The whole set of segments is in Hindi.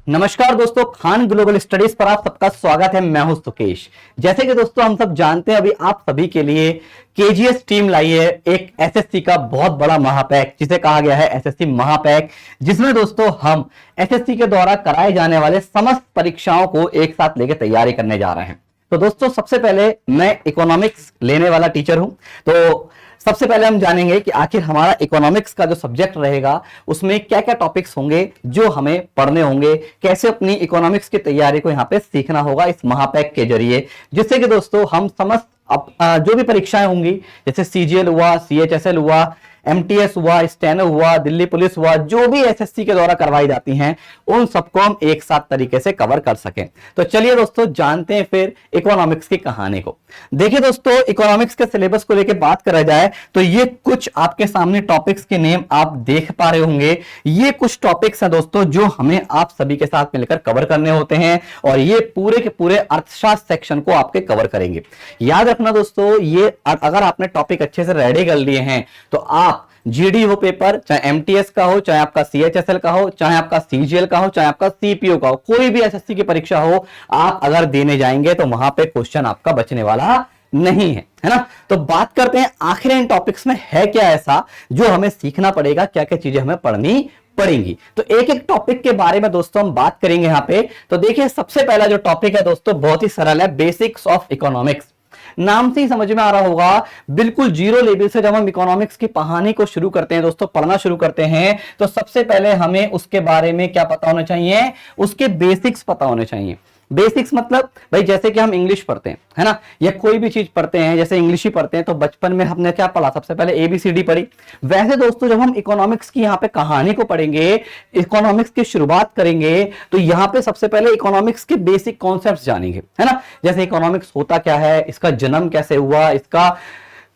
नमस्कार दोस्तों, खान ग्लोबल स्टडीज पर आप सबका स्वागत है। मैं हूं सुकेश। जैसे कि दोस्तों हम सब जानते हैं, अभी आप सभी के लिए केजीएस टीम लाई है एक एसएससी का बहुत बड़ा महापैक, जिसे कहा गया है एसएससी महापैक, जिसमें दोस्तों हम एसएससी के द्वारा कराए जाने वाले समस्त परीक्षाओं को एक साथ लेकर तैयारी करने जा रहे हैं। तो दोस्तों सबसे पहले मैं इकोनॉमिक्स लेने वाला टीचर हूं, तो सबसे पहले हम जानेंगे कि आखिर हमारा इकोनॉमिक्स का जो सब्जेक्ट रहेगा उसमें क्या क्या टॉपिक्स होंगे जो हमें पढ़ने होंगे, कैसे अपनी इकोनॉमिक्स की तैयारी को यहाँ पे सीखना होगा इस महापैक के जरिए, जिससे कि दोस्तों हम समस्त जो भी परीक्षाएं होंगी, जैसे सीजीएल हुआ, सीएचएसएल हुआ, एमटीएस हुआ, स्टेनो हुआ, दिल्ली पुलिस हुआ, जो भी एसएससी के द्वारा करवाई जाती हैं, उन सबको हम एक साथ तरीके से कवर कर सकें। तो चलिए दोस्तों जानते हैं फिर इकोनॉमिक्स की कहानी को। देखिए दोस्तों, इकोनॉमिक्स के सिलेबस को लेकर बात करा जाए तो ये कुछ आपके सामने टॉपिक्स के नेम आप देख पा रहे होंगे। ये कुछ टॉपिक्स हैं दोस्तों जो हमें आप सभी के साथ मिलकर कवर करने होते हैं, और ये पूरे के पूरे अर्थशास्त्र सेक्शन को आपके कवर करेंगे। याद रखना दोस्तों, ये अगर आपने टॉपिक अच्छे से रेडी कर लिए हैं तो आप जीडीओ पेपर, चाहे एमटीएस का हो, चाहे आपका सीएचएसएल का हो, चाहे आपका सीजीएल का हो, चाहे आपका सीपीओ का हो, कोई भी एसएससी की परीक्षा हो, आप अगर देने जाएंगे तो वहां पे क्वेश्चन आपका बचने वाला नहीं है ना। तो बात करते हैं आखिर इन टॉपिक्स में है क्या ऐसा जो हमें सीखना पड़ेगा, क्या क्या चीजें हमें पढ़नी पड़ेंगी। तो एक एक टॉपिक के बारे में दोस्तों हम बात करेंगे यहां पे। तो देखिए सबसे पहला जो टॉपिक है दोस्तों बहुत ही सरल है, बेसिक्स ऑफ इकोनॉमिक्स। नाम से ही समझ में आ रहा होगा, बिल्कुल जीरो लेवल से जब हम इकोनॉमिक्स की कहानी को शुरू करते हैं दोस्तों, पढ़ना शुरू करते हैं, तो सबसे पहले हमें उसके बारे में क्या पता होना चाहिए, उसके बेसिक्स पता होने चाहिए। बेसिक्स मतलब भाई जैसे कि हम इंग्लिश पढ़ते हैं, है ना, या कोई भी चीज पढ़ते हैं, जैसे इंग्लिश ही पढ़ते हैं, तो बचपन में हमने क्या पढ़ा, सबसे पहले एबीसीडी पढ़ी। वैसे दोस्तों जब हम इकोनॉमिक्स की यहाँ पे कहानी को पढ़ेंगे, इकोनॉमिक्स की शुरुआत करेंगे, तो यहाँ पे सबसे पहले इकोनॉमिक्स के बेसिक कॉन्सेप्ट्स जानेंगे, है ना। जैसे इकोनॉमिक्स होता क्या है, इसका जन्म कैसे हुआ, इसका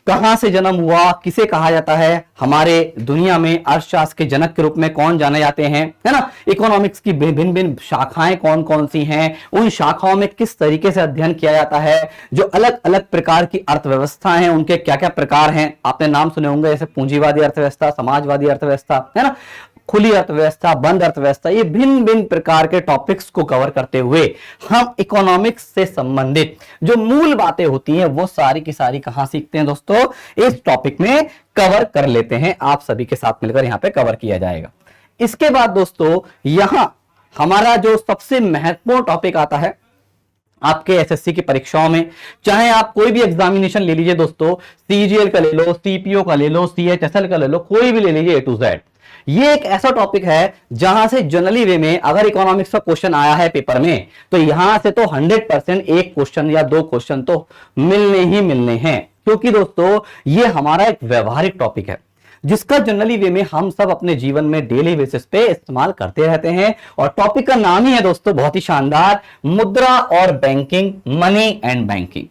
कहां से जन्म हुआ, किसे कहा जाता है, हमारे दुनिया में अर्थशास्त्र के जनक के रूप में कौन जाने जाते हैं, है ना। इकोनॉमिक्स की भिन्न भिन्न शाखाएं कौन कौन सी हैं, उन शाखाओं में किस तरीके से अध्ययन किया जाता है, जो अलग अलग प्रकार की अर्थव्यवस्था हैं उनके क्या क्या प्रकार हैं, आपने नाम सुने होंगे, जैसे पूंजीवादी अर्थव्यवस्था, समाजवादी अर्थव्यवस्था, है ना, खुली अर्थव्यवस्था, बंद अर्थव्यवस्था। ये भिन्न भिन्न प्रकार के टॉपिक्स को कवर करते हुए हम इकोनॉमिक्स से संबंधित जो मूल बातें होती हैं वो सारी की सारी कहां सीखते हैं दोस्तों, इस टॉपिक में कवर कर लेते हैं। आप सभी के साथ मिलकर यहां पे कवर किया जाएगा। इसके बाद दोस्तों यहां हमारा जो सबसे महत्वपूर्ण टॉपिक आता है आपके एसएससी की परीक्षाओं में, चाहे आप कोई भी एग्जामिनेशन ले लीजिए दोस्तों, सीजीएल का ले लो, सीपीओ का ले लो, सीएचएसएल का ले लो, कोई भी ले लीजिए, ए टू जेड। ये एक ऐसा टॉपिक है जहां से जनरली वे में अगर इकोनॉमिक्स का क्वेश्चन आया है पेपर में, तो यहां से तो 100% एक क्वेश्चन या दो क्वेश्चन तो मिलने ही मिलने हैं, क्योंकि दोस्तों ये हमारा एक व्यवहारिक टॉपिक है जिसका जनरली वे में हम सब अपने जीवन में डेली बेसिस पे इस्तेमाल करते रहते हैं। और टॉपिक का नाम ही है दोस्तों बहुत ही शानदार, मुद्रा और बैंकिंग, मनी एंड बैंकिंग।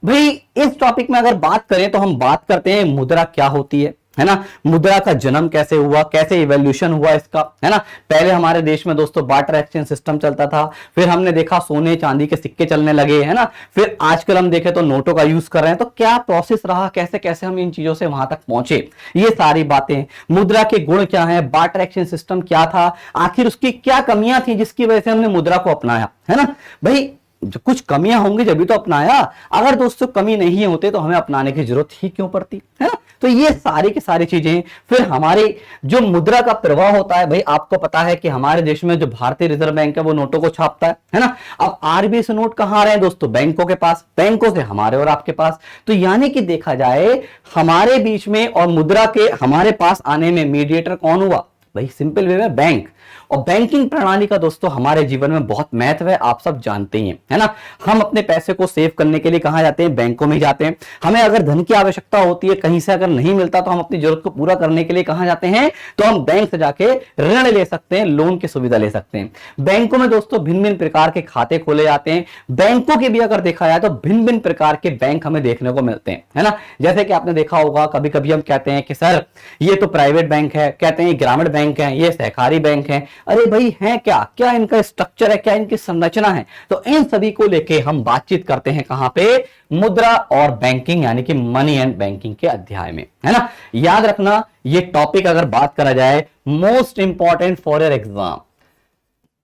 भाई इस टॉपिक में अगर बात करें तो हम बात करते हैं मुद्रा क्या होती है ना, मुद्रा का जन्म कैसे हुआ, कैसे इवोल्यूशन हुआ इसका, है ना। पहले हमारे देश में दोस्तों बार्टर एक्सचेंज सिस्टम चलता था, फिर हमने देखा सोने चांदी के सिक्के चलने लगे, है ना, फिर आजकल हम देखें तो नोटों का यूज कर रहे हैं। तो क्या प्रोसेस रहा, कैसे कैसे हम इन चीजों से वहां तक पहुंचे, ये सारी बातें, मुद्रा के गुण क्या है, बार्टर एक्सचेंज सिस्टम क्या था, आखिर उसकी क्या कमियां थी जिसकी वजह से हमने मुद्रा को अपनाया, है ना। भाई कुछ कमियां होंगी जब भी तो अपनाया, अगर दोस्तों कमी नहीं होते तो हमें अपनाने की जरूरत ही क्यों पड़ती, है ना। तो ये सारी की सारी चीजें, फिर हमारे जो मुद्रा का प्रवाह होता है, भाई आपको पता है कि हमारे देश में जो भारतीय रिजर्व बैंक है वो नोटों को छापता है ना। अब आरबीआई से नोट कहां आ रहे हैं दोस्तों, बैंकों के पास, बैंकों से हमारे और आपके पास। तो यानी कि देखा जाए हमारे बीच में और मुद्रा के हमारे पास आने में मीडिएटर कौन हुआ, भाई सिंपल वे में बैंक। और बैंकिंग प्रणाली का दोस्तों हमारे जीवन में बहुत महत्व है, आप सब जानते ही हैं, है ना। हम अपने पैसे को सेव करने के लिए कहां जाते हैं, बैंकों में ही जाते हैं। हमें अगर धन की आवश्यकता होती है, कहीं से अगर नहीं मिलता तो हम अपनी जरूरत को पूरा करने के लिए कहां जाते हैं, तो हम बैंक से जाके ऋण ले सकते हैं, लोन की सुविधा ले सकते हैं। बैंकों में दोस्तों भिन्न भिन्न प्रकार के खाते खोले जाते हैं। बैंकों के भी अगर देखा जाए तो भिन्न भिन्न प्रकार के बैंक हमें देखने को मिलते हैं, है ना। जैसे कि आपने देखा होगा कभी कभी हम कहते हैं कि सर ये तो प्राइवेट बैंक है, कहते हैं ग्रामीण बैंक है, ये सहकारी बैंक है। अरे भाई है क्या, क्या इनका स्ट्रक्चर है, क्या इनकी संरचना है। तो इन सभी को लेके हम बातचीत करते हैं कहां पे, मुद्रा और बैंकिंग यानी कि मनी एंड बैंकिंग के अध्याय में, है ना। याद रखना ये टॉपिक अगर बात करा जाए most important for your exam,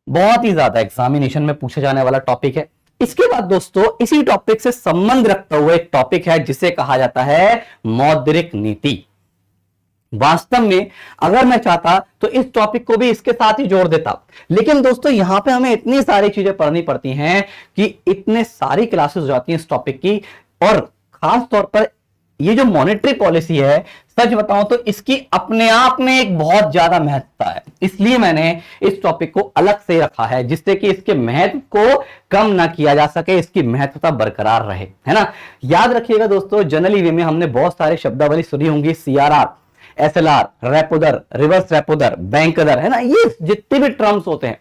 बहुत ही ज्यादा एग्जामिनेशन में पूछे जाने वाला टॉपिक है। इसके बाद दोस्तों इसी टॉपिक से संबंध रखता हुआ एक टॉपिक है जिसे कहा जाता है मौद्रिक नीति। वास्तव में अगर मैं चाहता तो इस टॉपिक को भी इसके साथ ही जोड़ देता, लेकिन दोस्तों यहां पे हमें इतनी सारी चीजें पढ़नी पड़ती हैं कि इतने सारी क्लासेस हो जाती हैं इस टॉपिक की, और खास तौर पर ये जो मॉनेटरी पॉलिसी है, सच बताऊं तो इसकी अपने आप में एक बहुत ज्यादा महत्वता है। इसलिए मैंने इस टॉपिक को अलग से रखा है जिससे कि इसके महत्व को कम ना किया जा सके, इसकी महत्वता बरकरार रहे, है ना। याद रखिएगा दोस्तों, जनरली वे में हमने बहुत सारे शब्दावली सुनी होंगी, CRR, SLR, रेपो दर, रिवर्स रेपो दर, बैंक दर, है ना। ये जितने भी टर्म्स होते हैं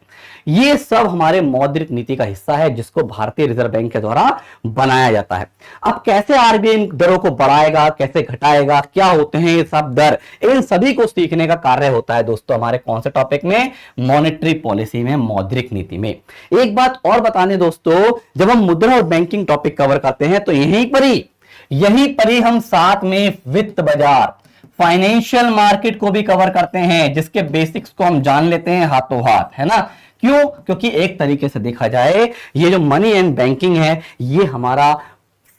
ये सब हमारे मौद्रिक नीति का हिस्सा है जिसको भारतीय रिजर्व बैंक के द्वारा बनाया जाता है। अब कैसे RBI दरों को बढ़ाएगा, कैसे घटाएगा, क्या होते हैं ये सब दर, इन सभी को सीखने का कार्य होता है दोस्तों हमारे कौन से टॉपिक में, मॉनेटरी पॉलिसी में, मौद्रिक नीति में। एक बात और बताने दोस्तों, जब हम मुद्रा और बैंकिंग टॉपिक कवर करते हैं तो यहीं पर ही हम साथ में वित्त बाजार, फाइनेंशियल मार्केट को भी कवर करते हैं, जिसके बेसिक्स को हम जान लेते हैं हाथों हाथ, है ना। क्यों? क्योंकि एक तरीके से देखा जाए ये जो मनी एंड बैंकिंग है ये हमारा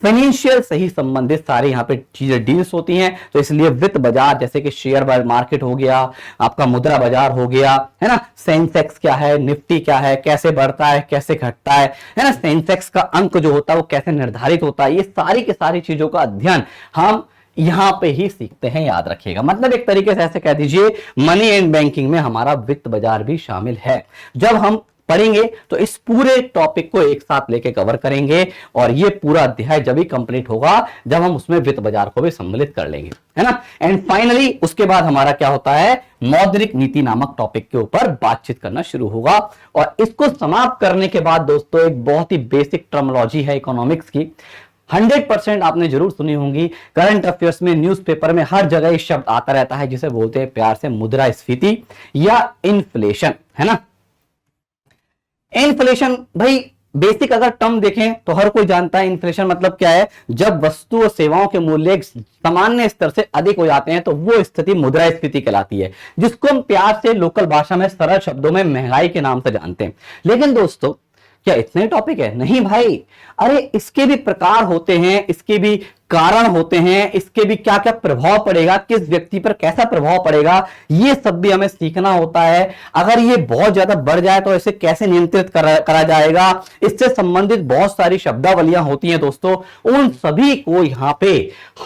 फाइनेंशियल से ही संबंधित सारे यहाँ पे चीजें डील्स होती हैं। तो इसलिए वित्त बाजार जैसे कि शेयर मार्केट हो गया, आपका मुद्रा बाजार हो गया, है ना, सेंसेक्स क्या है, निफ्टी क्या है, कैसे बढ़ता है, कैसे घटता है ना, सेंसेक्स का अंक जो होता है वो कैसे निर्धारित होता है, ये सारी की सारी चीजों का अध्ययन हम यहां पे ही सीखते हैं, याद रखिएगा। मतलब एक तरीके से ऐसे कह दीजिए मनी एंड बैंकिंग में हमारा वित्त बाजार भी शामिल है। जब हम पढ़ेंगे तो इस पूरे टॉपिक को एक साथ लेके कवर करेंगे, और ये पूरा अध्याय जब भी कंप्लीट होगा जब हम उसमें वित्त बाजार को भी सम्मिलित कर लेंगे, है ना। एंड फाइनली उसके बाद हमारा क्या होता है, मौद्रिक नीति नामक टॉपिक के ऊपर बातचीत करना शुरू होगा। और इसको समाप्त करने के बाद दोस्तों एक बहुत ही बेसिक टर्मिनोलॉजी है इकोनॉमिक्स की, 100% आपने जरूर सुनी होंगी, करंट अफेयर्स में, न्यूज़पेपर में, हर जगह ये शब्द आता रहता है जिसे बोलते हैं प्यार से मुद्रास्फीति या इन्फ्लेशन, है ना। इन्फ्लेशन भाई बेसिक अगर टर्म देखें तो हर कोई जानता है इन्फ्लेशन मतलब क्या है। जब वस्तु और सेवाओं के मूल्य सामान्य स्तर से अधिक हो जाते हैं तो वो स्थिति मुद्रास्फीति कहलाती है, जिसको हम प्यार से लोकल भाषा में सरल शब्दों में महंगाई के नाम से जानते हैं। लेकिन दोस्तों क्या इतने टॉपिक है? नहीं भाई, अरे इसके भी प्रकार होते हैं, इसके भी कारण होते हैं, इसके भी क्या क्या प्रभाव पड़ेगा, किस व्यक्ति पर कैसा प्रभाव पड़ेगा, ये सब भी हमें सीखना होता है। अगर ये बहुत ज्यादा बढ़ जाए तो इसे कैसे नियंत्रित करा जाएगा, इससे संबंधित बहुत सारी शब्दावलियां होती हैं दोस्तों, उन सभी को यहाँ पे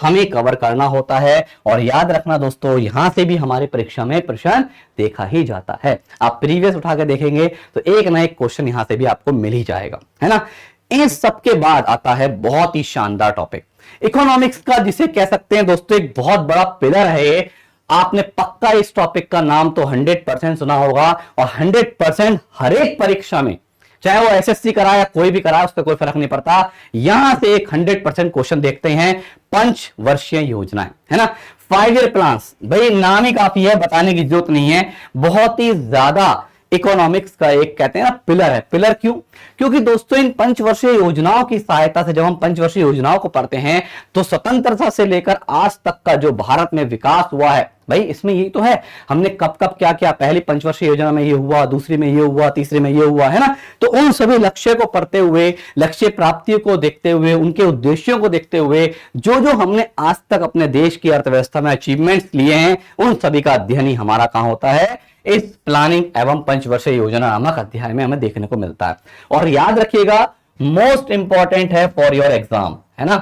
हमें कवर करना होता है। और याद रखना दोस्तों, यहां से भी हमारे परीक्षा में प्रश्न देखा ही जाता है। आप प्रीवियस उठा के देखेंगे तो एक ना एक क्वेश्चन यहां से भी आपको मिल ही जाएगा, है ना। इन सबके बाद आता है बहुत ही शानदार टॉपिक इकोनॉमिक्स का, जिसे कह सकते हैं दोस्तों एक बहुत बड़ा पिलर है। आपने पक्का इस टॉपिक का नाम तो 100% सुना होगा, और 100% हर एक परीक्षा में, चाहे वो SSC कराए या कोई भी कराए, उससे कोई फर्क नहीं पड़ता, यहां से एक 100% क्वेश्चन देखते हैं, पंचवर्षीय योजनाएं, है ना, 5 ईयर प्लान्स। भाई नाम ही काफी है, बताने की जरूरत नहीं है, बहुत ही ज्यादा इकोनॉमिक्स का एक कहते हैं ना पिलर है। पिलर क्यों? क्योंकि दोस्तों इन पंचवर्षीय योजनाओं की सहायता से जब हम पंचवर्षीय योजनाओं को पढ़ते हैं तो स्वतंत्रता से लेकर आज तक का जो भारत में विकास हुआ है, भाई इसमें यही तो है, हमने कब कब क्या क्या, पहली पंचवर्षीय योजना में ये हुआ, दूसरी में ये हुआ, तीसरी में ये हुआ, है ना। तो उन सभी लक्ष्य को पढ़ते हुए, लक्ष्य प्राप्तियों को देखते हुए, उनके उद्देश्यों को देखते हुए जो जो हमने आज तक अपने देश की अर्थव्यवस्था में अचीवमेंट्स लिए हैं, उन सभी का अध्ययन ही हमारा कहां होता है, इस प्लानिंग एवं पंचवर्षीय योजना नामक अध्याय में हमें देखने को मिलता है। और याद रखिएगा मोस्ट इंपॉर्टेंट है फॉर योर एग्जाम, है ना।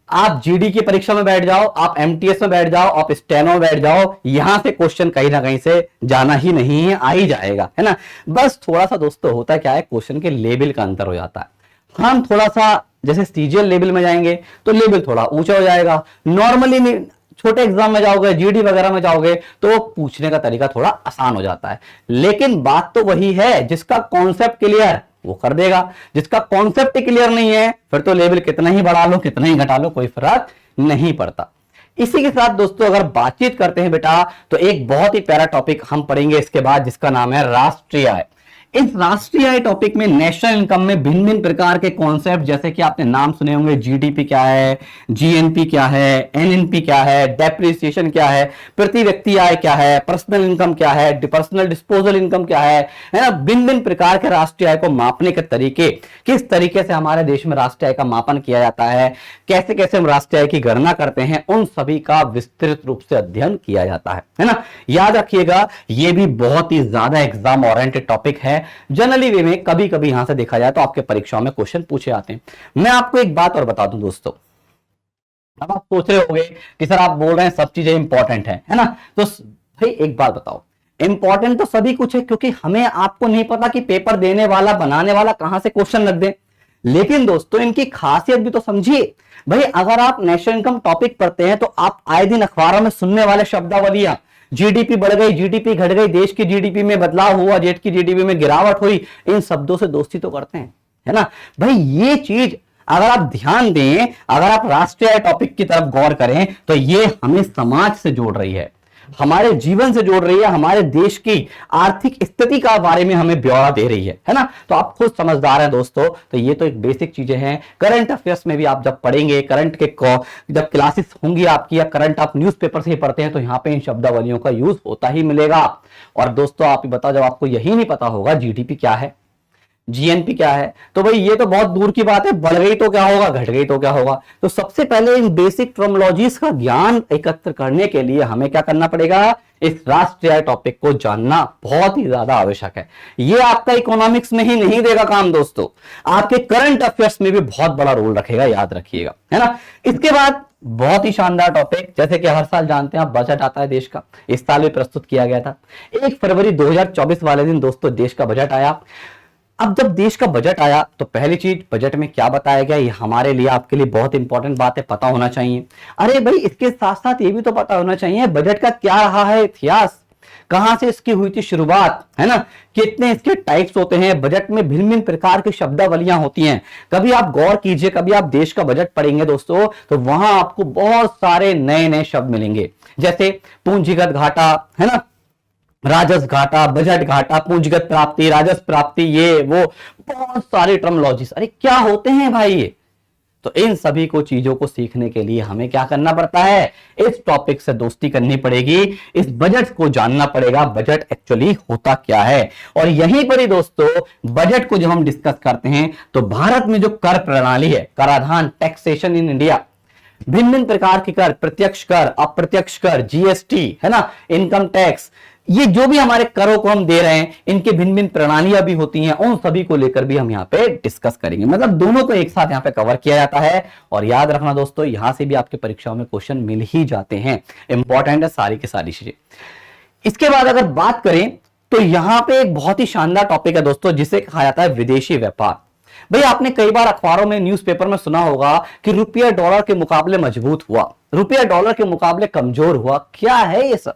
आप GD की परीक्षा में बैठ जाओ, आप MTS में बैठ जाओ, आप स्टेनो में बैठ जाओ, यहां से क्वेश्चन कहीं ना कहीं से जाना ही नहीं है, आ ही जाएगा, है ना। बस थोड़ा सा दोस्तों होता क्या है, क्वेश्चन के लेवल का अंतर हो जाता है। हम थोड़ा सा जैसे CGL लेवल में जाएंगे तो लेवल थोड़ा ऊंचा हो जाएगा, नॉर्मली छोटे एग्जाम में जाओगे, GD वगैरह में जाओगे तो पूछने का तरीका थोड़ा आसान हो जाता है। लेकिन बात तो वही है, जिसका कॉन्सेप्ट क्लियर वो कर देगा, जिसका कॉन्सेप्ट क्लियर नहीं है फिर तो लेवल कितना ही बढ़ा लो, कितना ही घटा लो, कोई फर्क नहीं पड़ता। इसी के साथ दोस्तों अगर बातचीत करते हैं बेटा, तो एक बहुत ही प्यारा टॉपिक हम पढ़ेंगे इसके बाद, जिसका नाम है राष्ट्रीय आय। इस राष्ट्रीय आय टॉपिक में नेशनल इनकम में भिन्न भिन्न प्रकार के कॉन्सेप्ट, जैसे कि आपने नाम सुने होंगे, जीडीपी क्या है, जीएनपी क्या है, एनएनपी क्या है, डेप्रिसिएशन क्या है, प्रति व्यक्ति आय क्या है, पर्सनल इनकम क्या है, पर्सनल डिस्पोजल इनकम क्या है ना, भिन्न भिन्न प्रकार के राष्ट्रीय आय को मापने के तरीके, किस तरीके से हमारे देश में राष्ट्रीय आय का मापन किया जाता है, कैसे कैसे हम राष्ट्रीय आय की गणना करते हैं, उन सभी का विस्तृत रूप से अध्ययन किया जाता है ना। याद रखिएगा, यह भी बहुत ही ज्यादा एग्जाम ओरिएंटेड टॉपिक है। जनरली वे में कभी कभी यहां से देखा जाए तो आपके परीक्षाओं में क्वेश्चन पूछे जाते हैं। मैं आपको एक बात और बता दूं दोस्तों, अब आप सोच रहे होंगे कि सर आप बोल रहे हैं सब चीजें इंपॉर्टेंट है ना, तो भाई एक बात बताओ, इंपॉर्टेंट तो सभी कुछ है, क्योंकि हमें आपको नहीं पता कि पेपर देने वाला बनाने वाला कहां से क्वेश्चन रख दे। लेकिन दोस्तों इनकी खासियत भी तो समझिए। भाई अगर आप नेशनल इनकम टॉपिक पढ़ते हैं तो आप आए दिन अखबारों में सुनने वाले शब्दावलियां, जीडीपी बढ़ गई, जीडीपी घट गई, देश की जीडीपी में बदलाव हुआ, जेट की जीडीपी में गिरावट हुई, इन शब्दों से दोस्ती तो करते हैं, है ना। भाई ये चीज अगर आप ध्यान दें, अगर आप राष्ट्रीय टॉपिक की तरफ गौर करें तो ये हमें समाज से जोड़ रही है, हमारे जीवन से जोड़ रही है, हमारे देश की आर्थिक स्थिति का बारे में हमें ब्यौरा दे रही है ना। तो आप खुद समझदार हैं दोस्तों, तो ये तो एक बेसिक चीजें हैं। करंट अफेयर्स में भी आप जब पढ़ेंगे, करंट के जब क्लासेस होंगी आपकी, या करंट आप न्यूज़पेपर से ही पढ़ते हैं, तो यहां पे इन शब्दावलियों का यूज होता ही मिलेगा। और दोस्तों आप ही बताओ, जब आपको यही नहीं पता होगा जीडीपी क्या है, जीएनपी क्या है, तो भाई ये तो बहुत दूर की बात है, बढ़ गई तो क्या होगा, घट गई तो क्या होगा। तो सबसे पहले इन बेसिक टर्मिनोलॉजीज का ज्ञान एकत्र करने के लिए हमें क्या करना पड़ेगा, इस राष्ट्रीय टॉपिक को जानना बहुत ही ज्यादा आवश्यक है। ये आपका इकोनॉमिक्स में ही नहीं देगा काम दोस्तों, आपके करंट अफेयर्स में भी बहुत बड़ा रोल रखेगा, याद रखिएगा, है ना। इसके बाद बहुत ही शानदार टॉपिक, जैसे कि हर साल जानते हैं आप, बजट आता है देश का, इस साल भी प्रस्तुत किया गया था 1 फरवरी 2024 वाले दिन दोस्तों देश का बजट आया। अब जब देश का बजट आया तो पहली चीज, बजट में क्या बताया गया, ये हमारे लिए आपके लिए बहुत इंपॉर्टेंट बात है, पता होना चाहिए। अरे भाई इसके साथ साथ ये भी तो पता होना चाहिए बजट का क्या रहा है इतिहास, कहां से इसकी हुई थी शुरुआत, है ना, कितने इसके टाइप्स होते हैं, बजट में भिन्न भिन्न प्रकार की शब्दावलियां होती हैं। कभी आप गौर कीजिए, कभी आप देश का बजट पढ़ेंगे दोस्तों, तो वहां आपको बहुत सारे नए नए शब्द मिलेंगे, जैसे पूंजीगत घाटा, है ना, राजस्व घाटा, बजट घाटा, पूंजीगत प्राप्ति, राजस्व प्राप्ति, ये वो बहुत सारे टर्मिनोलॉजीज, अरे क्या होते हैं भाई ये। तो इन सभी को चीजों को सीखने के लिए हमें क्या करना पड़ता है, इस टॉपिक से दोस्ती करनी पड़ेगी, इस बजट को जानना पड़ेगा, बजट एक्चुअली होता क्या है। और यहीं पर ही दोस्तों बजट को जब हम डिस्कस करते हैं तो भारत में जो कर प्रणाली है, कराधान, टैक्सेशन इन इंडिया, भिन्न भिन्न प्रकार के कर, प्रत्यक्ष कर, अप्रत्यक्ष कर, जीएसटी, है ना, इनकम टैक्स, ये जो भी हमारे करों को हम दे रहे हैं, इनके भिन्न भिन्न प्रणालियां भी होती हैं, उन सभी को लेकर भी हम यहाँ पे डिस्कस करेंगे। मतलब दोनों को एक साथ यहाँ पे कवर किया जाता है। और याद रखना दोस्तों, यहां से भी आपके परीक्षाओं में क्वेश्चन मिल ही जाते हैं, इंपॉर्टेंट है सारी की सारी चीजें। इसके बाद अगर बात करें तो यहां पे एक बहुत ही शानदार टॉपिक है दोस्तों, जिसे कहा जाता है विदेशी व्यापार। भाई आपने कई बार अखबारों में, न्यूज़पेपर में सुना होगा कि रुपया डॉलर के मुकाबले मजबूत हुआ, रुपया डॉलर के मुकाबले कमजोर हुआ। क्या है ये सब,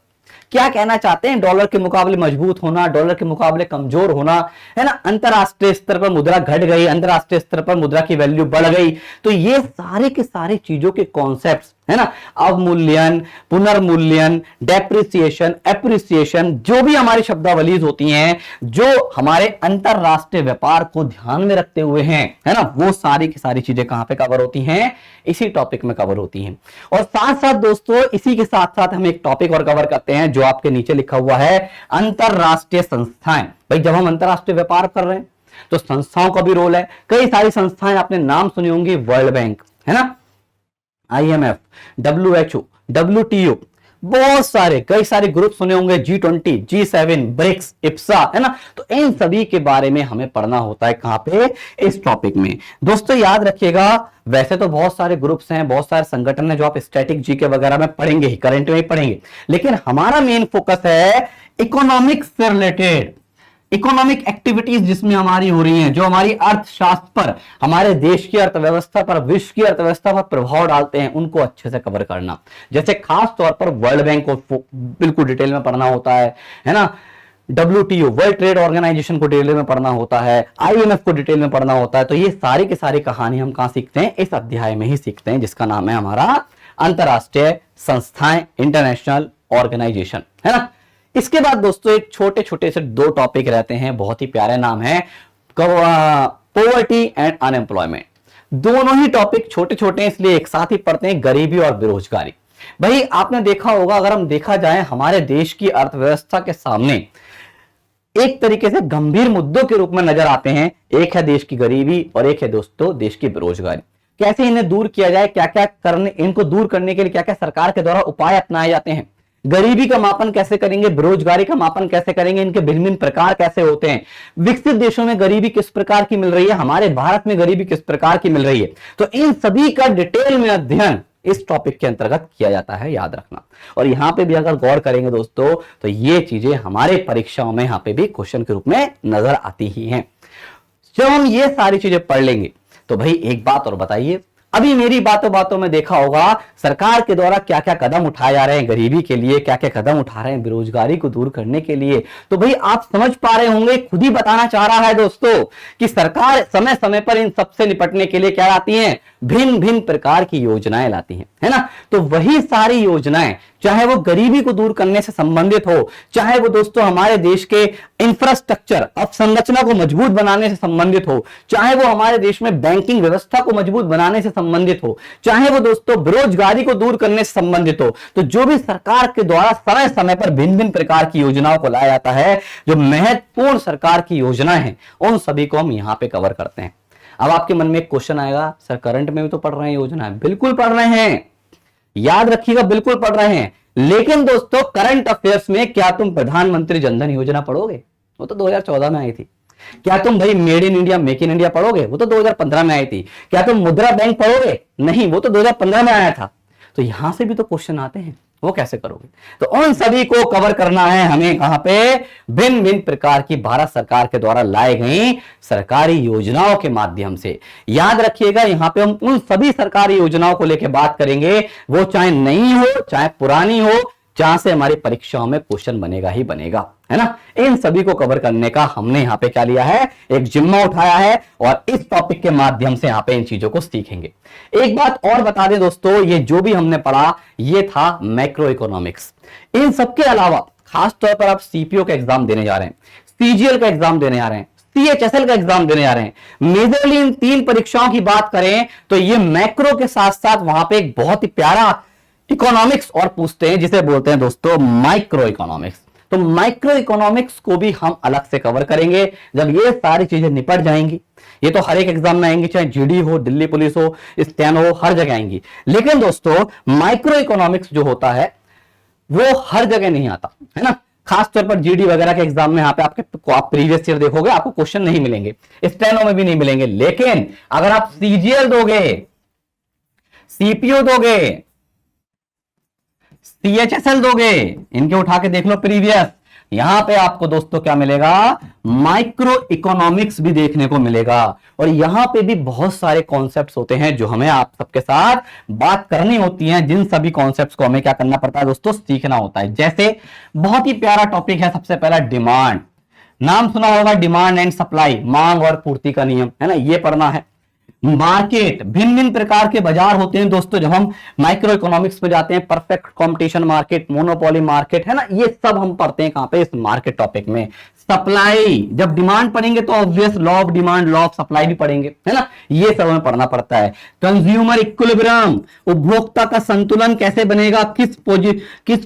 क्या कहना चाहते हैं, डॉलर के मुकाबले मजबूत होना, डॉलर के मुकाबले कमजोर होना, है ना, अंतरराष्ट्रीय स्तर पर मुद्रा घट गई, अंतरराष्ट्रीय स्तर पर मुद्रा की वैल्यू बढ़ गई। तो ये सारे के सारे चीजों के कॉन्सेप्ट्स, है ना, अवमूल्यन, पुनर्मूल्यन, डेप्रिसिएशन, एप्रिसिएशन, जो भी हमारी शब्दावलीज होती हैं, जो हमारे अंतरराष्ट्रीय व्यापार को ध्यान में रखते हुए हैं, है ना, वो सारी की सारी चीजें कहां पे कवर होती हैं, इसी टॉपिक में कवर होती हैं। और साथ साथ दोस्तों इसी के साथ साथ हम एक टॉपिक और कवर करते हैं, जो आपके नीचे लिखा हुआ है, अंतरराष्ट्रीय संस्थाएं। भाई जब हम अंतरराष्ट्रीय व्यापार कर रहे हैं तो संस्थाओं का भी रोल है। कई सारी संस्थाएं आपने नाम सुनी होंगी, वर्ल्ड बैंक, है ना, IMF, WHO, WTO, बहुत सारे कई सारे ग्रुप सुने होंगे, G20, G7, ब्रिक्स, इप्सा, है ना। तो इन सभी के बारे में हमें पढ़ना होता है कहां पे, इस टॉपिक में। दोस्तों याद रखिएगा, वैसे तो बहुत सारे ग्रुप्स हैं, बहुत सारे संगठन हैं जो आप स्टैटिक जीके वगैरह में पढ़ेंगे ही, करंट में ही पढ़ेंगे, लेकिन हमारा मेन फोकस है इकोनॉमिक्स से रिलेटेड, इकोनॉमिक एक्टिविटीज जिसमें हमारी हो रही हैं, जो हमारी अर्थशास्त्र पर, हमारे देश की अर्थव्यवस्था पर, विश्व की अर्थव्यवस्था पर प्रभाव डालते हैं, उनको अच्छे से कवर करना। जैसे खास तौर पर वर्ल्ड बैंक को बिल्कुल डिटेल में पढ़ना होता है ना, WTO, वर्ल्ड ट्रेड ऑर्गेनाइजेशन को डिटेल में पढ़ना होता है, IMF को डिटेल में पढ़ना होता है। तो ये सारी की सारी कहानी हम कहां सीखते हैं, इस अध्याय में ही सीखते हैं, जिसका नाम है हमारा अंतरराष्ट्रीय संस्थाएं, इंटरनेशनल ऑर्गेनाइजेशन, है ना। इसके बाद दोस्तों एक छोटे छोटे से दो टॉपिक रहते हैं, बहुत ही प्यारे नाम है, पॉवर्टी एंड अनएम्प्लॉयमेंट। दोनों ही टॉपिक छोटे छोटे हैं इसलिए एक साथ ही पढ़ते हैं, गरीबी और बेरोजगारी। भाई आपने देखा होगा, अगर हम देखा जाए हमारे देश की अर्थव्यवस्था के सामने एक तरीके से गंभीर मुद्दों के रूप में नजर आते हैं, एक है देश की गरीबी और एक है दोस्तों देश की बेरोजगारी। कैसे इन्हें दूर किया जाए, क्या क्या करने, इनको दूर करने के लिए क्या क्या सरकार के द्वारा उपाय अपनाए जाते हैं, गरीबी का मापन कैसे करेंगे, बेरोजगारी का मापन कैसे करेंगे, इनके भिन्न भिन्न प्रकार कैसे होते हैं, विकसित देशों में गरीबी किस प्रकार की मिल रही है, हमारे भारत में गरीबी किस प्रकार की मिल रही है, तो इन सभी का डिटेल में अध्ययन इस टॉपिक के अंतर्गत किया जाता है, याद रखना। और यहां पे भी अगर गौर करेंगे दोस्तों तो ये चीजें हमारे परीक्षाओं में यहां पे भी क्वेश्चन के रूप में नजर आती ही हैं। जब हम ये सारी चीजें पढ़ लेंगे तो भाई एक बात और बताइए, अभी मेरी बातों बातों में देखा होगा सरकार के द्वारा क्या क्या कदम उठाए जा रहे हैं गरीबी के लिए, क्या क्या कदम उठा रहे हैं बेरोजगारी को दूर करने के लिए। तो भाई आप समझ पा रहे होंगे, खुद ही बताना चाह रहा है दोस्तों कि सरकार समय समय पर इन सबसे निपटने के लिए क्या लाती है, भिन्न भिन्न प्रकार की योजनाएं लाती हैं, है ना। तो वही सारी योजनाएं, चाहे वो गरीबी को दूर करने से संबंधित हो, चाहे वो दोस्तों हमारे देश के इंफ्रास्ट्रक्चर अवसंरचना को मजबूत बनाने से संबंधित हो, चाहे वो हमारे देश में बैंकिंग व्यवस्था को मजबूत बनाने से संबंधित हो, चाहे वो दोस्तों बेरोजगारी को दूर करने से संबंधित हो, तो जो भी सरकार के द्वारा समय समय पर भिन्न भिन्न प्रकार की योजनाओं को लाया जाता है, जो महत्वपूर्ण सरकार की योजनाएं हैं, उन सभी को हम यहां पे कवर करते हैं। अब आपके मन में एक क्वेश्चन आएगा, सर करंट में भी तो पढ़ रहे हैं योजना, बिल्कुल पढ़ रहे हैं, याद रखिएगा बिल्कुल पढ़ रहे हैं, लेकिन दोस्तों करंट अफेयर्स में क्या तुम प्रधानमंत्री जनधन योजना पढ़ोगे, वो तो 2014 में आई थी। क्या तुम भाई made in India make in India पढ़ोगे, वो तो 2015 में आई थी। क्या तुम मुद्रा बैंक पढ़ोगे, नहीं, वो तो 2015 में आया था। तो यहां से भी तो क्वेश्चन आते हैं, वो कैसे करोगे। तो उन सभी को कवर करना है हमें, कहां पे, भिन्न भिन्न प्रकार की भारत सरकार के द्वारा लाई गई सरकारी योजनाओं के माध्यम से। याद रखिएगा यहां पे हम उन सभी सरकारी योजनाओं को लेकर बात करेंगे, वो चाहे नई हो चाहे पुरानी हो, जहां से हमारी परीक्षाओं में क्वेश्चन बनेगा ही बनेगा, है ना। इन सभी को कवर करने का हमने यहाँ पे क्या लिया है, एक जिम्मा उठाया है, और इस टॉपिक के माध्यम से यहाँ पे इन चीजों को सीखेंगे। एक बात और बता दें दोस्तों, ये जो भी हमने पढ़ा ये था मैक्रो इकोनॉमिक्स। इन सबके अलावा खास तौर पर आप सीपीओ का एग्जाम देने जा रहे हैं, सीजीएल का एग्जाम देने जा रहे हैं, सीएचएसएल का एग्जाम देने जा रहे हैं, मेजरली इन 3 परीक्षाओं की बात करें तो ये मैक्रो के साथ साथ वहां पे एक बहुत ही प्यारा इकोनॉमिक्स और पूछते हैं, जिसे बोलते हैं दोस्तों माइक्रो इकोनॉमिक्स। तो माइक्रो इकोनॉमिक्स को भी हम अलग से कवर करेंगे जब ये सारी चीजें निपट जाएंगी। ये तो हर एक एग्जाम में आएंगी, चाहे जीडी हो, दिल्ली पुलिस हो, स्टैनो हो, हर जगह आएंगी। लेकिन दोस्तों माइक्रो इकोनॉमिक्स जो होता है वो हर जगह नहीं आता, है ना। खासतौर पर जीडी वगैरह के एग्जाम में यहाँ पे आप प्रीवियस ईयर देखोगे, आपको क्वेश्चन नहीं मिलेंगे, स्टैनो में भी नहीं मिलेंगे। लेकिन अगर आप सीजीएल दोगे, सीपीओ दोगे, सीएचएसएल दोगे, इनके उठा के देख लो प्रीवियस, यहां पे आपको दोस्तों क्या मिलेगा, माइक्रो इकोनॉमिक्स भी देखने को मिलेगा। और यहां पे भी बहुत सारे कॉन्सेप्ट्स होते हैं जो हमें आप सबके साथ बात करनी होती है, जिन सभी कॉन्सेप्ट्स को हमें क्या करना पड़ता है दोस्तों, सीखना होता है। जैसे बहुत ही प्यारा टॉपिक है सबसे पहला डिमांड, नाम सुना होगा, डिमांड एंड सप्लाई, मांग और पूर्ति का नियम, है ना, ये पढ़ना है। मार्केट, भिन्न भिन्न प्रकार के बाजार होते हैं दोस्तों, जब हम माइक्रो इकोनॉमिक्स पे जाते हैं, perfect competition market, monopoly market, है ना, ये सब हम पढ़ते हैं कहां पे, इस मार्केट टॉपिक में। सप्लाई, जब डिमांड पढ़ेंगे तो obvious law of demand, law of supply भी पढ़ेंगे, है ना, ये सब हमें पढ़ना पड़ता है। कंज्यूमर इक्विलिब्रियम, उपभोक्ता का संतुलन कैसे बनेगा, किस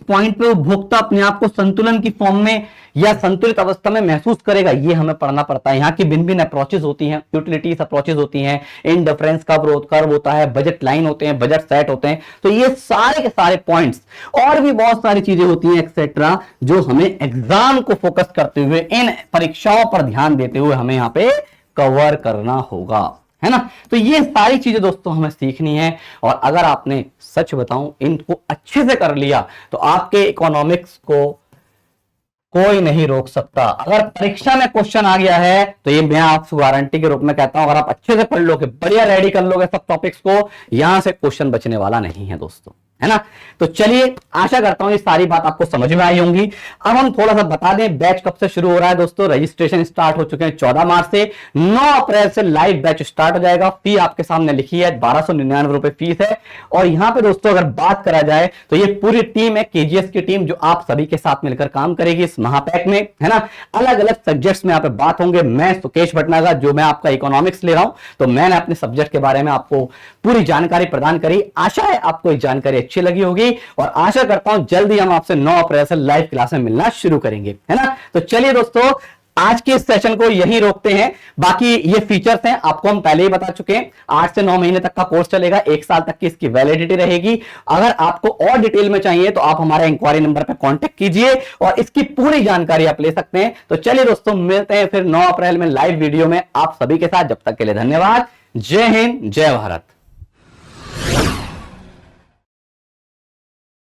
पॉइंट पे उपभोक्ता अपने आप को संतुलन की फॉर्म में या संतुलित अवस्था में महसूस करेगा, ये हमें पढ़ना पड़ता है। यहाँ की भिन्न भिन्न अप्रोचेज होती हैं, यूटिलिटीज अप्रोचेज होती हैं, इंडिफरेंस कर्व होता है, बजट लाइन होते हैं, बजट सेट होते हैं। तो ये सारे के सारे पॉइंट्स और भी बहुत सारी चीजें होती हैं एक्सेट्रा, जो हमें एग्जाम को फोकस करते हुए, इन परीक्षाओं पर ध्यान देते हुए हमें यहाँ पे कवर करना होगा, है ना। तो ये सारी चीजें दोस्तों हमें सीखनी है, और अगर आपने सच बताऊं इनको अच्छे से कर लिया तो आपके इकोनॉमिक्स को कोई नहीं रोक सकता। अगर परीक्षा में क्वेश्चन आ गया है तो ये मैं आपसे गारंटी के रूप में कहता हूं, अगर आप अच्छे से पढ़ लोगे, बढ़िया रेडी कर लोगे सब टॉपिक्स को, यहां से क्वेश्चन बचने वाला नहीं है दोस्तों, है ना। तो चलिए, आशा करता हूं ये सारी बात आपको समझ में आई होंगी। अब हम थोड़ा सा बता दें बैच कब से शुरू हो रहा है दोस्तों। रजिस्ट्रेशन स्टार्ट हो चुके हैं 14 मार्च से, 9 अप्रैल से लाइव बैच स्टार्ट हो जाएगा। फी आपके सामने लिखी है, 1299 रुपए फीस है। और यहां पे दोस्तों अगर बात करा जाए तो ये पूरी टीम है, केजीएस की टीम, जो आप सभी के साथ मिलकर काम करेगी इस महापैक में, है ना। अलग अलग सब्जेक्ट्स में यहाँ पे बात होंगे। मैं सुकेश भटनागर, जो मैं आपका इकोनॉमिक्स ले रहा हूं, तो मैंने अपने सब्जेक्ट के बारे में आपको पूरी जानकारी प्रदान करी। आशा है आपको ये जानकारी अच्छी लगी होगी और आशा करता हूं जल्दी हम आपसे 9 अप्रैल से लाइव क्लास में मिलना शुरू करेंगे, है ना। तो चलिए दोस्तों, आज के इस सेशन को यहीं रोकते हैं। बाकी ये फीचर्स हैं, आपको हम पहले ही बता चुके हैं। 8 से 9 महीने तक का कोर्स चलेगा, 1 साल तक की इसकी वैलिडिटी रहेगी। अगर आपको और डिटेल में चाहिए तो आप हमारे इंक्वायरी नंबर पर कांटेक्ट कीजिए और इसकी पूरी जानकारी आप ले सकते हैं। तो चलिए दोस्तों, मिलते हैं फिर 9 अप्रैल में लाइव वीडियो में आप सभी के साथ। जब तक के लिए धन्यवाद। जय हिंद, जय भारत।